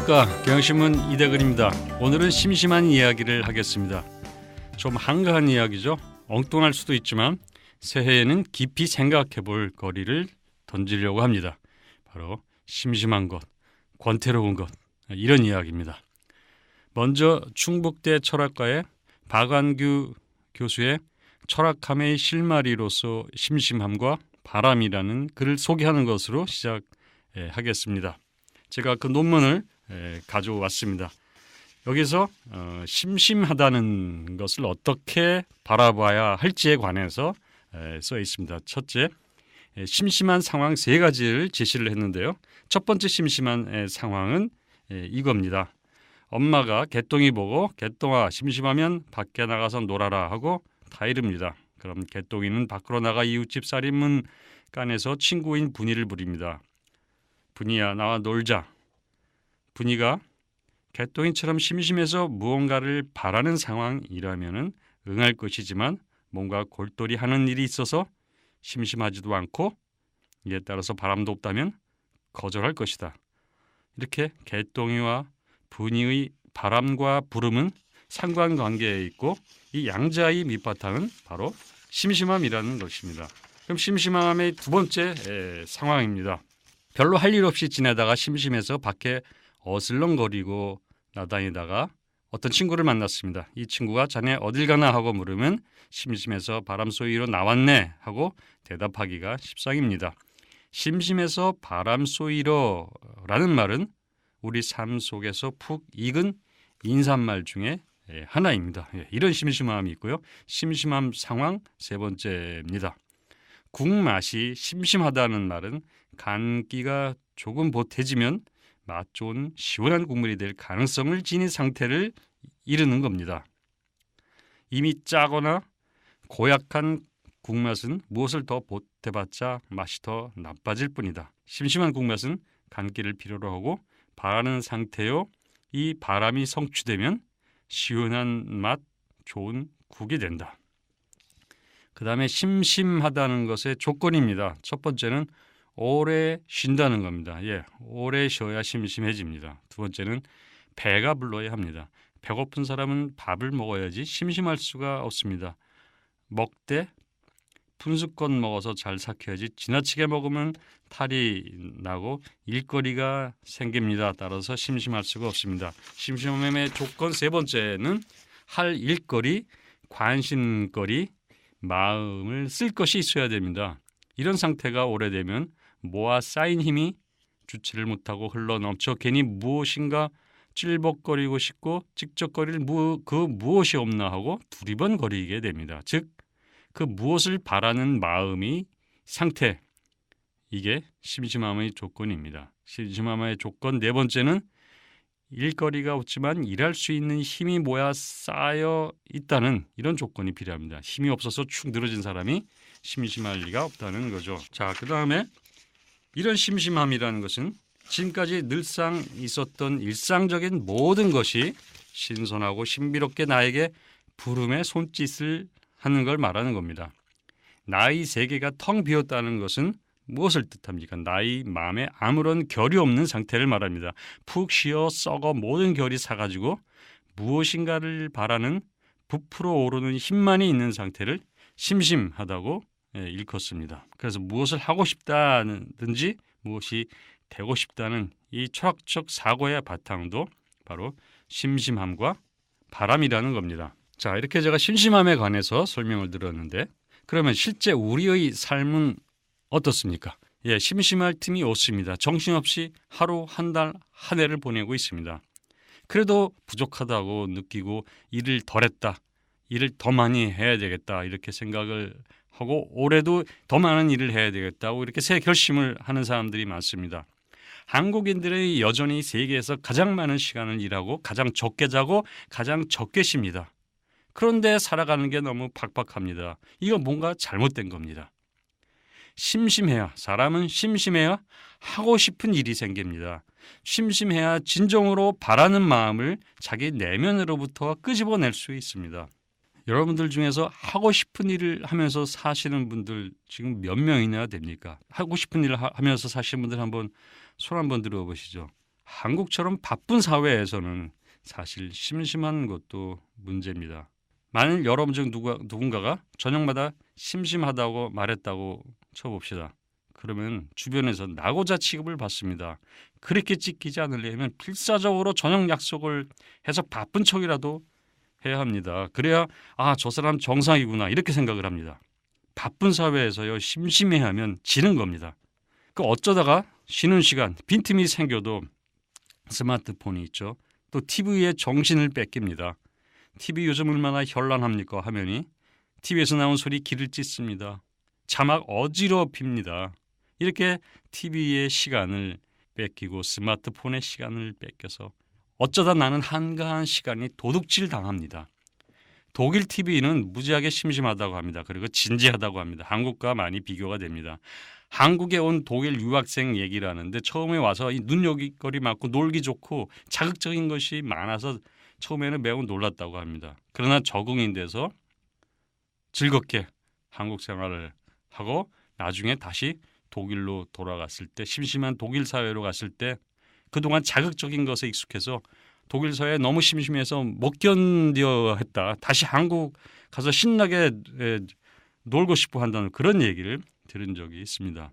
안녕하십니까. 경향신문 이대근입니다. 오늘은 심심한 이야기를 하겠습니다. 좀 한가한 이야기죠. 엉뚱할 수도 있지만 새해에는 깊이 생각해 볼 거리를 던지려고 합니다. 바로 심심한 것, 권태로운 것, 이런 이야기입니다. 먼저 충북대 철학과의 박완규 교수의 철학함의 실마리로서 심심함과 바람이라는 글을 소개하는 것으로 시작하겠습니다. 제가 그 논문을 가져왔습니다. 여기서 심심하다는 것을 어떻게 바라봐야 할지에 관해서 써 있습니다. 첫째, 심심한 상황 세 가지를 제시를 했는데요. 첫 번째 심심한 상황은 이겁니다. 엄마가 개똥이 보고 개똥아 심심하면 밖에 나가서 놀아라 하고 다 이릅니다. 그럼 개똥이는 밖으로 나가 이웃집 살인문 간에서 친구인 분이를 부립니다. 분이야 나와 놀자. 분이가 개똥이처럼 심심해서 무언가를 바라는 상황이라면 응할 것이지만 뭔가 골똘히 하는 일이 있어서 심심하지도 않고 이에 따라서 바람도 없다면 거절할 것이다. 이렇게 개똥이와 분이의 바람과 부름은 상관관계에 있고 이 양자의 밑바탕은 바로 심심함이라는 것입니다. 그럼 심심함의 두 번째 상황입니다. 별로 할 일 없이 지내다가 심심해서 밖에 어슬렁거리고 나다니다가 어떤 친구를 만났습니다. 이 친구가 자네 어딜 가나 하고 물으면 심심해서 바람 쏘이러 나왔네 하고 대답하기가 십상입니다. 심심해서 바람 쏘이러 라는 말은 우리 삶 속에서 푹 익은 인사말 중에 하나입니다. 이런 심심함이 있고요. 심심함 상황 세 번째입니다. 국 맛이 심심하다는 말은 간기가 조금 보태지면 맛 좋은 시원한 국물이 될 가능성을 지닌 상태를 이르는 겁니다. 이미 짜거나 고약한 국맛은 무엇을 더 보태봤자 맛이 더 나빠질 뿐이다. 심심한 국맛은 간기를 필요로 하고 바라는 상태요. 이 바람이 성취되면 시원한 맛 좋은 국이 된다. 그 다음에 심심하다는 것의 조건입니다. 첫 번째는 오래 쉰다는 겁니다. 오래 쉬어야 심심해집니다. 두 번째는 배가 불러야 합니다. 배고픈 사람은 밥을 먹어야지 심심할 수가 없습니다. 먹되 분수껏 먹어서 잘 삭혀야지 지나치게 먹으면 탈이 나고 일거리가 생깁니다. 따라서 심심할 수가 없습니다. 심심함의 조건 세 번째는 할 일거리, 관심거리, 마음을 쓸 것이 있어야 됩니다. 이런 상태가 오래되면 모아 쌓인 힘이 주체를 못하고 흘러넘쳐 괜히 무엇인가 찔벅거리고 싶고 찍적거릴 그 무엇이 없나 하고 두리번거리게 됩니다. 즉 그 무엇을 바라는 마음이 상태, 이게 심심함의 조건입니다. 심심함의 조건 네 번째는 일거리가 없지만 일할 수 있는 힘이 모여 쌓여 있다는 이런 조건이 필요합니다. 힘이 없어서 축 늘어진 사람이 심심할 리가 없다는 거죠. 자, 그 다음에 이런 심심함이라는 것은 지금까지 늘상 있었던 일상적인 모든 것이 신선하고 신비롭게 나에게 부름의 손짓을 하는 걸 말하는 겁니다. 나의 세계가 텅 비었다는 것은 무엇을 뜻합니까? 나의 마음에 아무런 결이 없는 상태를 말합니다. 푹 쉬어 썩어 모든 결이 사가지고 무엇인가를 바라는 부풀어 오르는 힘만이 있는 상태를 심심하다고 일컫습니다. 그래서 무엇을 하고 싶다든지 무엇이 되고 싶다는 이 철학적 사고의 바탕도 바로 심심함과 바람이라는 겁니다. 자, 이렇게 제가 심심함에 관해서 설명을 드렸는데 그러면 실제 우리의 삶은 어떻습니까? 심심할 틈이 없습니다. 정신없이 하루, 한 달, 한 해를 보내고 있습니다. 그래도 부족하다고 느끼고 일을 덜 했다, 일을 더 많이 해야 되겠다 이렇게 생각을 하고 올해도 더 많은 일을 해야 되겠다고 이렇게 새 결심을 하는 사람들이 많습니다. 한국인들이 여전히 세계에서 가장 많은 시간을 일하고 가장 적게 자고 가장 적게 쉽니다. 그런데 살아가는 게 너무 팍팍합니다. 이거 뭔가 잘못된 겁니다. 사람은 심심해야 하고 싶은 일이 생깁니다. 심심해야 진정으로 바라는 마음을 자기 내면으로부터 끄집어낼 수 있습니다. 여러분들 중에서 하고 싶은 일을 하면서 사시는 분들 지금 몇 명이나 됩니까? 하고 싶은 일을 하면서 사시는 분들 한번 손 한번 들어보시죠. 한국처럼 바쁜 사회에서는 사실 심심한 것도 문제입니다. 만일 여러분 중 누군가가 저녁마다 심심하다고 말했다고 쳐봅시다. 그러면 주변에서 낙오자 취급을 받습니다. 그렇게 찢기지 않으려면 필사적으로 저녁 약속을 해서 바쁜 척이라도 해야 합니다. 그래야 저 사람 정상이구나 이렇게 생각을 합니다. 바쁜 사회에서요 심심해하면 지는 겁니다. 그 어쩌다가 쉬는 시간 빈틈이 생겨도 스마트폰이 있죠. 또 TV에 정신을 뺏깁니다. TV 요즘 얼마나 현란합니까? 화면이. TV에서 나온 소리 귀를 찢습니다. 자막 어지럽힙니다. 이렇게 TV의 시간을 뺏기고 스마트폰의 시간을 뺏겨서 어쩌다 나는 한가한 시간이 도둑질 당합니다. 독일 TV는 무지하게 심심하다고 합니다. 그리고 진지하다고 합니다. 한국과 많이 비교가 됩니다. 한국에 온 독일 유학생 얘기를 하는데 처음에 와서 이 눈요깃거리 많고 놀기 좋고 자극적인 것이 많아서 처음에는 매우 놀랐다고 합니다. 그러나 적응이 돼서 즐겁게 한국 생활을 하고 나중에 다시 독일로 돌아갔을 때 심심한 독일 사회로 갔을 때 그동안 자극적인 것에 익숙해서 독일 사회에 너무 심심해서 못 견뎌 했다. 다시 한국 가서 신나게 놀고 싶어 한다는 그런 얘기를 들은 적이 있습니다.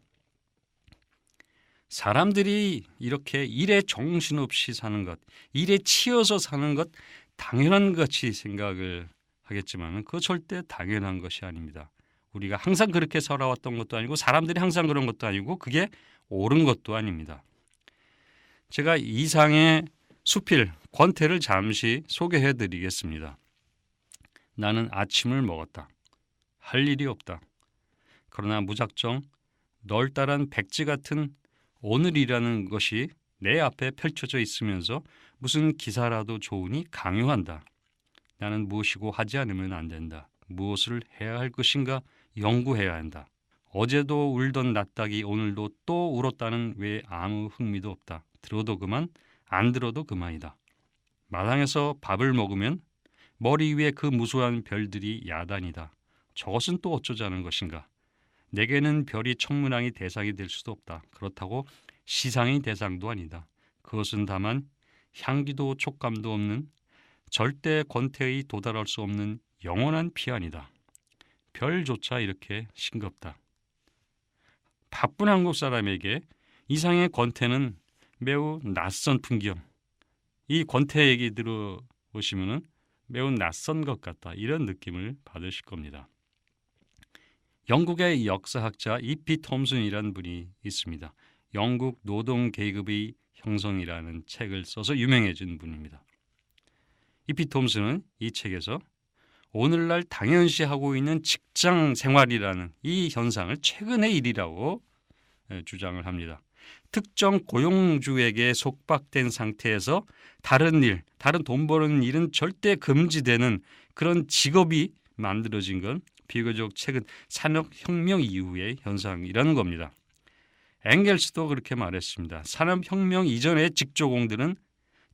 사람들이 이렇게 일에 정신없이 사는 것, 일에 치여서 사는 것 당연한 것 같이 생각을 하겠지만 그거 절대 당연한 것이 아닙니다. 우리가 항상 그렇게 살아왔던 것도 아니고 사람들이 항상 그런 것도 아니고 그게 옳은 것도 아닙니다. 제가 이상의 수필, 권태를 잠시 소개해 드리겠습니다. 나는 아침을 먹었다. 할 일이 없다. 그러나 무작정 널따란 백지 같은 오늘이라는 것이 내 앞에 펼쳐져 있으면서 무슨 기사라도 좋으니 강요한다. 나는 무엇이고 하지 않으면 안 된다. 무엇을 해야 할 것인가 연구해야 한다. 어제도 울던 낯닭이 오늘도 또 울었다는 왜 아무 흥미도 없다. 들어도 그만, 안 들어도 그만이다. 마당에서 밥을 먹으면 머리 위에 그 무수한 별들이 야단이다. 저것은 또 어쩌자는 것인가. 내게는 별이 천문학의 대상이 될 수도 없다. 그렇다고 시상의 대상도 아니다. 그것은 다만 향기도 촉감도 없는 절대 권태의 도달할 수 없는 영원한 피안이다. 별조차 이렇게 싱겁다. 바쁜 한국 사람에게 이상의 권태는 매우 낯선 풍경. 이 권태 얘기 들어보시면 매우 낯선 것 같다. 이런 느낌을 받으실 겁니다. 영국의 역사학자 E.P. 톰슨이라는 분이 있습니다. 영국 노동 계급의 형성이라는 책을 써서 유명해진 분입니다. E.P. 톰슨은 이 책에서 오늘날 당연시하고 있는 직장 생활이라는 이 현상을 최근의 일이라고 주장을 합니다. 특정 고용주에게 속박된 상태에서 다른 일, 다른 돈 버는 일은 절대 금지되는 그런 직업이 만들어진 건 비교적 최근 산업혁명 이후의 현상이라는 겁니다. 엥겔스도 그렇게 말했습니다. 산업혁명 이전의 직조공들은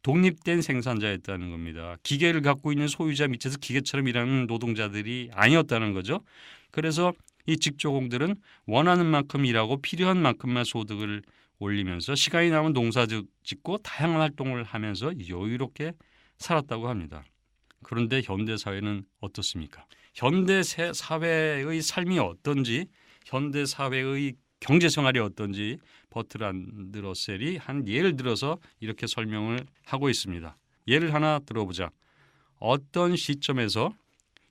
독립된 생산자였다는 겁니다. 기계를 갖고 있는 소유자 밑에서 기계처럼 일하는 노동자들이 아니었다는 거죠. 그래서 이 직조공들은 원하는 만큼 일하고 필요한 만큼만 소득을 올리면서 시간이 남은 농사 짓고 다양한 활동을 하면서 여유롭게 살았다고 합니다. 그런데 현대 사회는 어떻습니까? 현대 사회의 삶이 어떤지, 현대 사회의 경제 생활이 어떤지 버트란드 러셀이 한 예를 들어서 이렇게 설명을 하고 있습니다. 예를 하나 들어보자. 어떤 시점에서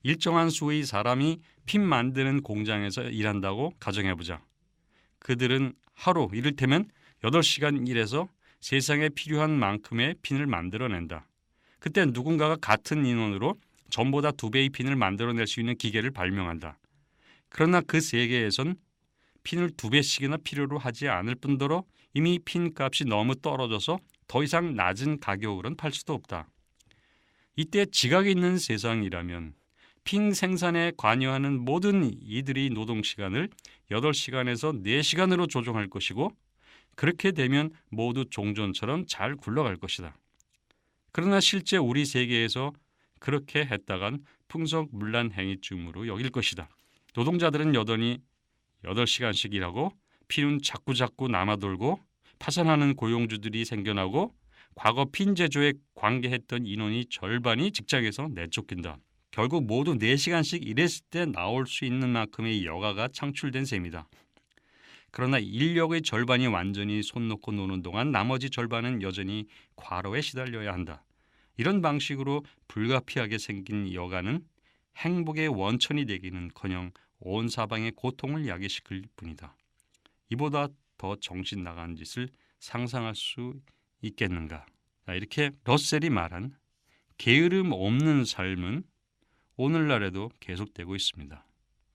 일정한 수의 사람이 핀 만드는 공장에서 일한다고 가정해보자. 그들은 하루 이를테면 8시간 일해서 세상에 필요한 만큼의 핀을 만들어낸다. 그때 누군가가 같은 인원으로 전보다 2배의 핀을 만들어낼 수 있는 기계를 발명한다. 그러나 그 세계에선 핀을 2배씩이나 필요로 하지 않을 뿐더러 이미 핀 값이 너무 떨어져서 더 이상 낮은 가격으로는 팔 수도 없다. 이때 지각이 있는 세상이라면 핀 생산에 관여하는 모든 이들의 노동시간을 8시간에서 4시간으로 조정할 것이고 그렇게 되면 모두 종전처럼 잘 굴러갈 것이다. 그러나 실제 우리 세계에서 그렇게 했다간 풍속물란 행위쯤으로 여길 것이다. 노동자들은 여전히 8시간씩 일하고 피는 자꾸자꾸 남아돌고 파산하는 고용주들이 생겨나고 과거 핀제조에 관계했던 인원이 절반이 직장에서 내쫓긴다. 결국 모두 4시간씩 일했을 때 나올 수 있는 만큼의 여가가 창출된 셈이다. 그러나 인력의 절반이 완전히 손 놓고 노는 동안 나머지 절반은 여전히 과로에 시달려야 한다. 이런 방식으로 불가피하게 생긴 여가는 행복의 원천이 되기는커녕 온 사방의 고통을 야기시킬 뿐이다. 이보다 더 정신 나간 짓을 상상할 수 있겠는가? 이렇게 러셀이 말한 게으름 없는 삶은 오늘날에도 계속되고 있습니다.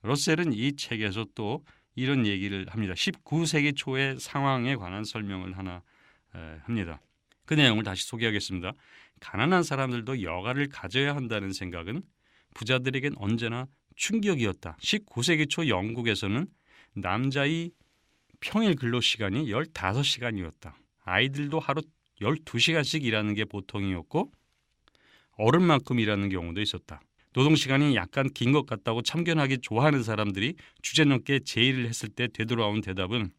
러셀은 이 책에서 또 이런 얘기를 합니다. 19세기 초의 상황에 관한 설명을 하나 합니다. 그 내용을 다시 소개하겠습니다. 가난한 사람들도 여가를 가져야 한다는 생각은 부자들에겐 언제나 충격이었다. 19세기 초 영국에서는 남자의 평일 근로시간이 15시간이었다. 아이들도 하루 12시간씩 일하는 게 보통이었고 어른만큼 일하는 경우도 있었다. 노동시간이 약간 긴 것 같다고 참견하기 좋아하는 사람들이 주제넘게 제의를 했을 때 되돌아온 대답은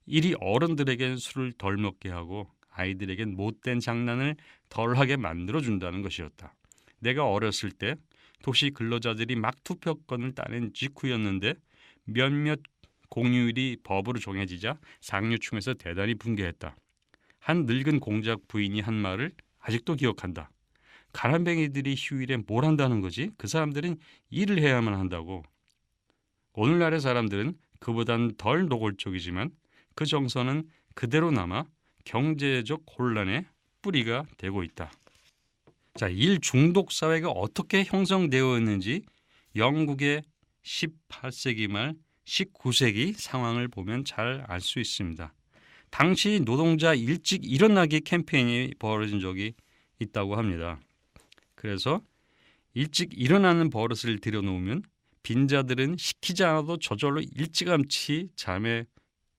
일이 어른들에겐 술을 덜 먹게 하고 아이들에겐 못된 장난을 덜하게 만들어준다는 것이었다. 내가 어렸을 때 도시 근로자들이 막 투표권을 따낸 직후였는데 몇몇 공휴일이 법으로 정해지자 상류층에서 대단히 분개했다. 한 늙은 공작 부인이 한 말을 아직도 기억한다. 가난뱅이들이 휴일에 뭘 한다는 거지? 그 사람들은 일을 해야만 한다고. 오늘날의 사람들은 그보단 덜 노골적이지만 그 정서는 그대로 남아 경제적 혼란의 뿌리가 되고 있다. 자, 일 중독 사회가 어떻게 형성되었는지 영국의 18세기 말 19세기 상황을 보면 잘 알 수 있습니다. 당시 노동자 일찍 일어나기 캠페인이 벌어진 적이 있다고 합니다. 그래서 일찍 일어나는 버릇을 들여놓으면 빈자들은 시키지 않아도 저절로 일찌감치 잠에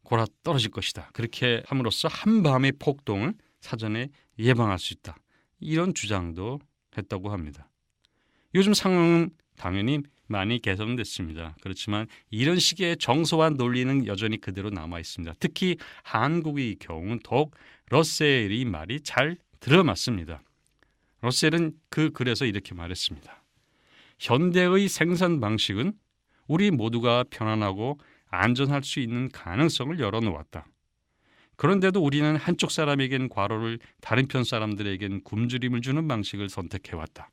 골아 떨어질 것이다. 그렇게 함으로써 한밤의 폭동을 사전에 예방할 수 있다. 이런 주장도 했다고 합니다. 요즘 상황은 당연히 많이 개선됐습니다. 그렇지만 이런 식의 정서와 논리는 여전히 그대로 남아 있습니다. 특히 한국의 경우는 더욱 러셀의 말이 잘 들어맞습니다. 러셀은 그 글에서 이렇게 말했습니다. 현대의 생산 방식은 우리 모두가 편안하고 안전할 수 있는 가능성을 열어놓았다. 그런데도 우리는 한쪽 사람에겐 과로를 다른 편 사람들에겐 굶주림을 주는 방식을 선택해왔다.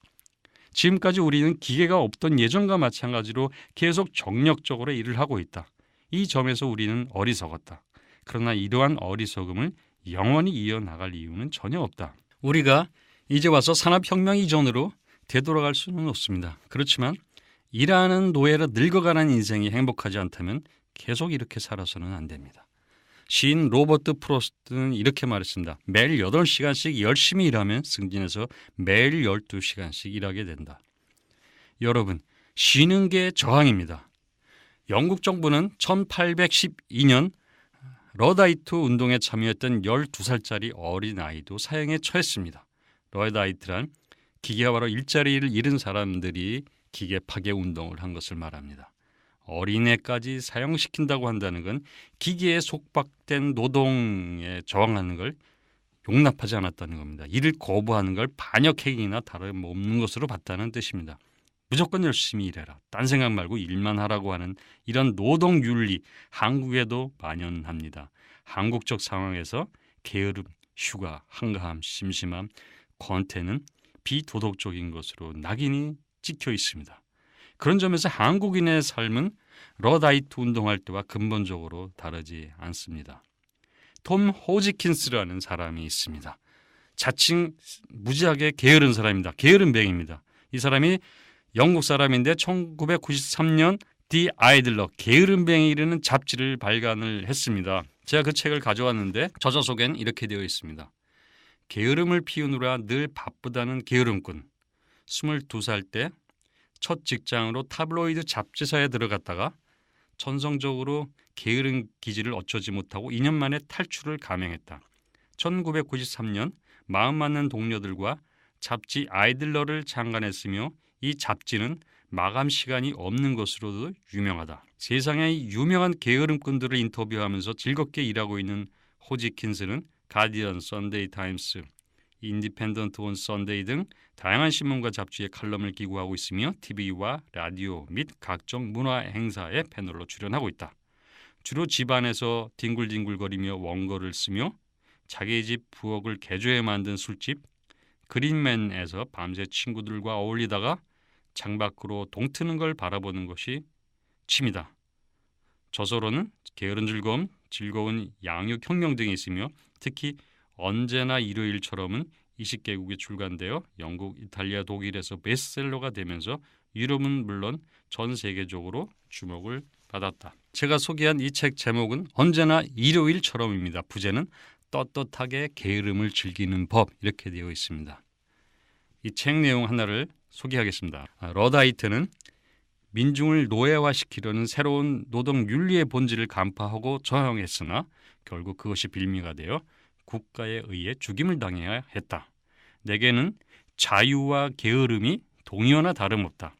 지금까지 우리는 기계가 없던 예전과 마찬가지로 계속 정력적으로 일을 하고 있다. 이 점에서 우리는 어리석었다. 그러나 이러한 어리석음을 영원히 이어나갈 이유는 전혀 없다. 우리가 이제 와서 산업혁명 이전으로 되돌아갈 수는 없습니다. 그렇지만 일하는 노예로 늙어가는 인생이 행복하지 않다면 계속 이렇게 살아서는 안 됩니다. 시인 로버트 프로스트는 이렇게 말했습니다. 매일 8시간씩 열심히 일하면 승진해서 매일 12시간씩 일하게 된다. 여러분, 쉬는 게 저항입니다. 영국 정부는 1812년 러다이트 운동에 참여했던 12살짜리 어린아이도 사형에 처했습니다. 러다이트란 기계화로 일자리를 잃은 사람들이 기계 파괴 운동을 한 것을 말합니다. 어린애까지 사형시킨다고 한다는 건 기계에 속박된 노동에 저항하는 걸 용납하지 않았다는 겁니다. 이를 거부하는 걸 반역행위나 다름없는 것으로 봤다는 뜻입니다. 무조건 열심히 일해라. 딴 생각 말고 일만 하라고 하는 이런 노동윤리 한국에도 만연합니다. 한국적 상황에서 게으름, 휴가, 한가함, 심심함, 권태는 비도덕적인 것으로 낙인이 찍혀 있습니다. 그런 점에서 한국인의 삶은 러다이트 운동할 때와 근본적으로 다르지 않습니다. 톰 호지킨스라는 사람이 있습니다. 자칭 무지하게 게으른 사람입니다. 게으름뱅입니다. 이 사람이 영국 사람인데 1993년 디 아이들러 게으름뱅이라는 잡지를 발간을 했습니다. 제가 그 책을 가져왔는데 저자 속엔 이렇게 되어 있습니다. 게으름을 피우느라 늘 바쁘다는 게으름꾼. 22살 때 첫 직장으로 타블로이드 잡지사에 들어갔다가 전성적으로 게으른 기질을 어쩌지 못하고 2년 만에 탈출을 감행했다. 1993년 마음 맞는 동료들과 잡지 아이들러를 창간했으며 이 잡지는 마감 시간이 없는 것으로도 유명하다. 세상의 유명한 게으름꾼들을 인터뷰하면서 즐겁게 일하고 있는 호지킨스는 가디언, 선데이 타임스, 인디펜던트 온 선데이 등 다양한 신문과 잡지에 칼럼을 기고하고 있으며 TV와 라디오 및 각종 문화 행사에 패널로 출연하고 있다. 주로 집안에서 뒹굴뒹굴거리며 원고를 쓰며 자기 집 부엌을 개조해 만든 술집 그린맨에서 밤새 친구들과 어울리다가 창밖으로 동트는 걸 바라보는 것이 취미다. 저서로는 게으른 즐거움, 즐거운 양육혁명 등이 있으며 특히 언제나 일요일처럼은 20개국에 출간되어 영국, 이탈리아, 독일에서 베스트셀러가 되면서 유럽은 물론 전 세계적으로 주목을 받았다. 제가 소개한 이 책 제목은 언제나 일요일처럼입니다. 부제는 떳떳하게 게으름을 즐기는 법 이렇게 되어 있습니다. 이 책 내용 하나를 소개하겠습니다. 러다이트는 민중을 노예화시키려는 새로운 노동 윤리의 본질을 간파하고 저항했으나 결국 그것이 빌미가 되어 국가에 의해 죽임을 당해야 했다. 내게는 자유와 게으름이 동의어나 다름없다.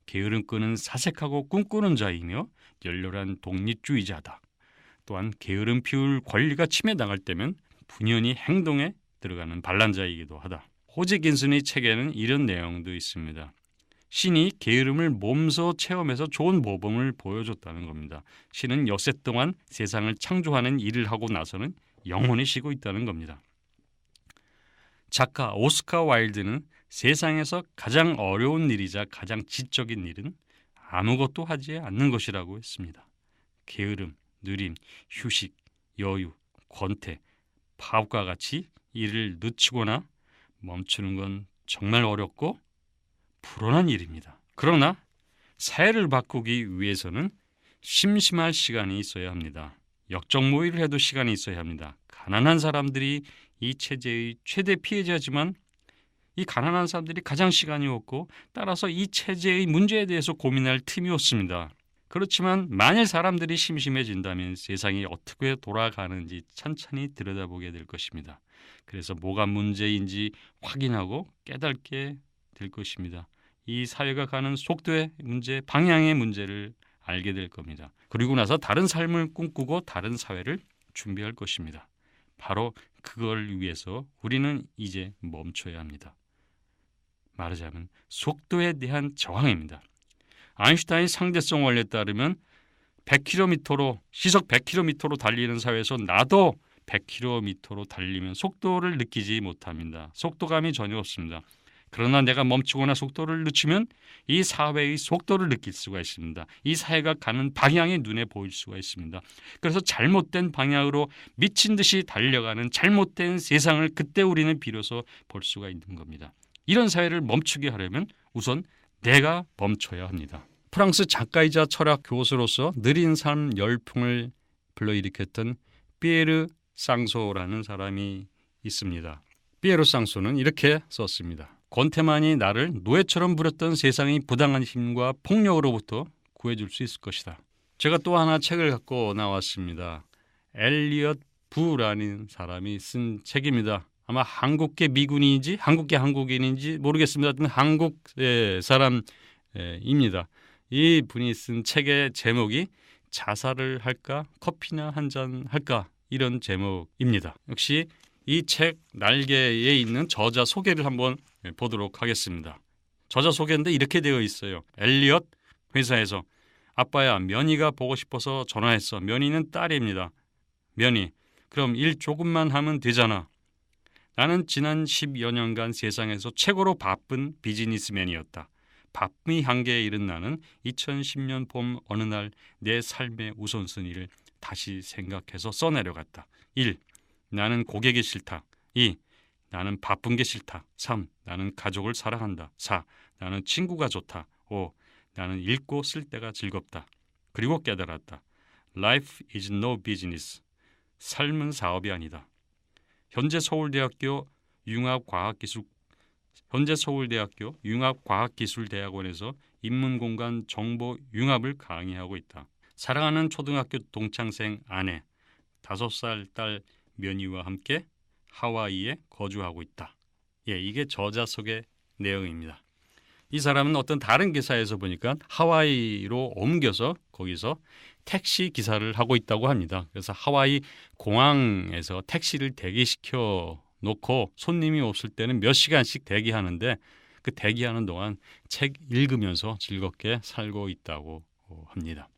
게으름 끄는 사색하고 꿈꾸는 자이며 열렬한 독립주의자다. 또한 게으름 피울 권리가 침해당할 때면 분연히 행동에 들어가는 반란자이기도 하다. 호제 긴슨의 책에는 이런 내용도 있습니다. 신이 게으름을 몸소 체험해서 좋은 모범을 보여줬다는 겁니다. 신은 역세 동안 세상을 창조하는 일을 하고 나서는 영원히 쉬고 있다는 겁니다. 작가 오스카 와일드는 세상에서 가장 어려운 일이자 가장 지적인 일은 아무것도 하지 않는 것이라고 했습니다. 게으름, 느림, 휴식, 여유, 권태, 파업과 같이 일을 늦추거나 멈추는 건 정말 어렵고 불온한 일입니다. 그러나 사회를 바꾸기 위해서는 심심할 시간이 있어야 합니다. 역적모의를 해도 시간이 있어야 합니다. 가난한 사람들이 이 체제의 최대 피해자지만 이 가난한 사람들이 가장 시간이 없고 따라서 이 체제의 문제에 대해서 고민할 틈이 없습니다. 그렇지만 만일 사람들이 심심해진다면 세상이 어떻게 돌아가는지 천천히 들여다보게 될 것입니다. 그래서 뭐가 문제인지 확인하고 깨닫게 될 것입니다. 이 사회가 가는 속도의 문제, 방향의 문제를 알게 될 겁니다. 그리고 나서 다른 삶을 꿈꾸고 다른 사회를 준비할 것입니다. 바로 그걸 위해서 우리는 이제 멈춰야 합니다. 말하자면 속도에 대한 저항입니다. 아인슈타인 상대성 원리에 따르면 100km로 시속 100km로 달리는 사회에서 나도 100km로 달리면 속도를 느끼지 못합니다. 속도감이 전혀 없습니다. 그러나 내가 멈추거나 속도를 늦추면 이 사회의 속도를 느낄 수가 있습니다. 이 사회가 가는 방향이 눈에 보일 수가 있습니다. 그래서 잘못된 방향으로 미친 듯이 달려가는 잘못된 세상을 그때 우리는 비로소 볼 수가 있는 겁니다. 이런 사회를 멈추게 하려면 우선 내가 멈춰야 합니다. 프랑스 작가이자 철학 교수로서 느린 삶 열풍을 불러일으켰던 피에르 쌍소라는 사람이 있습니다. 피에르 쌍소는 이렇게 썼습니다. 권태만이 나를 노예처럼 부렸던 세상의 부당한 힘과 폭력으로부터 구해줄 수 있을 것이다. 제가 또 하나 책을 갖고 나왔습니다. 엘리엇 부라는 사람이 쓴 책입니다. 아마 한국계 미군인지 한국계 한국인인지 모르겠습니다. 한국 사람입니다. 이 분이 쓴 책의 제목이 자살을 할까 커피나 한잔 할까 이런 제목입니다. 역시 이 책 날개에 있는 저자 소개를 한번 보도록 하겠습니다. 저자 소개인데 이렇게 되어 있어요. 엘리엇 회사에서 아빠야 면이가 보고 싶어서 전화했어. 면이는 딸입니다. 면이 그럼 일 조금만 하면 되잖아. 나는 지난 10여 년간 세상에서 최고로 바쁜 비즈니스맨이었다. 바쁨이 한계에 이른 나는 2010년 봄 어느 날 내 삶의 우선순위를 다시 생각해서 써내려갔다. 1. 나는 고객이 싫다. 2. 나는 바쁜 게 싫다. 3. 나는 가족을 사랑한다. 4. 나는 친구가 좋다. 5. 나는 읽고 쓸 때가 즐겁다. 그리고 깨달았다. Life is no business. 삶은 사업이 아니다. 현재 서울대학교 융합과학기술대학원에서 인문공간 정보 융합을 강의하고 있다. 사랑하는 초등학교 동창생 아내, 5살 딸 면이와 함께 하와이에 거주하고 있다. 이게 저자 소개 내용입니다. 이 사람은 어떤 다른 기사에서 보니까 하와이로 옮겨서 거기서 택시 기사를 하고 있다고 합니다. 그래서 하와이 공항에서 택시를 대기시켜 놓고 손님이 없을 때는 몇 시간씩 대기하는데 그 대기하는 동안 책 읽으면서 즐겁게 살고 있다고 합니다.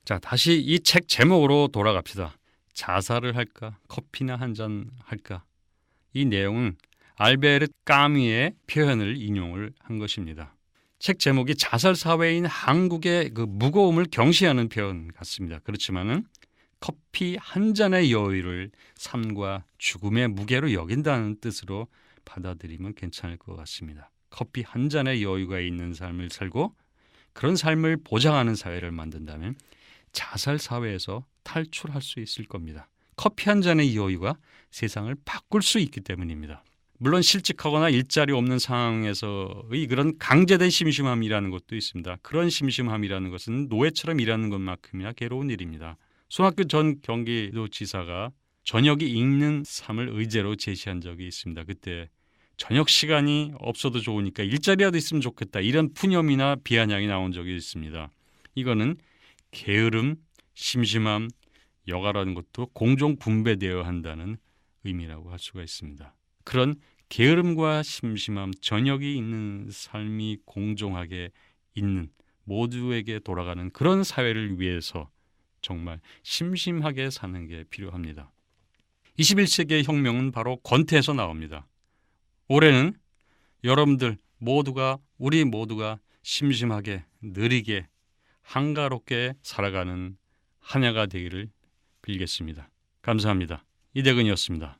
자, 다시 이 책 제목으로 돌아갑시다. 자살을 할까? 커피나 한 잔 할까? 이 내용은 알베르 까뮈의 표현을 인용을 한 것입니다. 책 제목이 자살 사회인 한국의 그 무거움을 경시하는 표현 같습니다. 그렇지만은 커피 한 잔의 여유를 삶과 죽음의 무게로 여긴다는 뜻으로 받아들이면 괜찮을 것 같습니다. 커피 한 잔의 여유가 있는 삶을 살고 그런 삶을 보장하는 사회를 만든다면 자살 사회에서 탈출할 수 있을 겁니다. 커피 한 잔의 여유가 세상을 바꿀 수 있기 때문입니다. 물론 실직하거나 일자리 없는 상황에서의 그런 강제된 심심함이라는 것도 있습니다. 그런 심심함이라는 것은 노예처럼 일하는 것만큼이나 괴로운 일입니다. 손학규 전 경기도지사가 저녁이 있는 삶을 의제로 제시한 적이 있습니다. 그때 저녁 시간이 없어도 좋으니까 일자리라도 있으면 좋겠다. 이런 푸념이나 비아냥이 나온 적이 있습니다. 이거는 게으름, 심심함, 여가라는 것도 공정 분배되어야 한다는 의미라고 할 수가 있습니다. 그런 게으름과 심심함, 저녁이 있는 삶이 공정하게 있는 모두에게 돌아가는 그런 사회를 위해서 정말 심심하게 사는 게 필요합니다. 21세기의 혁명은 바로 권태에서 나옵니다. 올해는 여러분들 모두가 우리 모두가 심심하게 느리게 한가롭게 살아가는 한 해가 되기를 빌겠습니다. 감사합니다. 이대근이었습니다.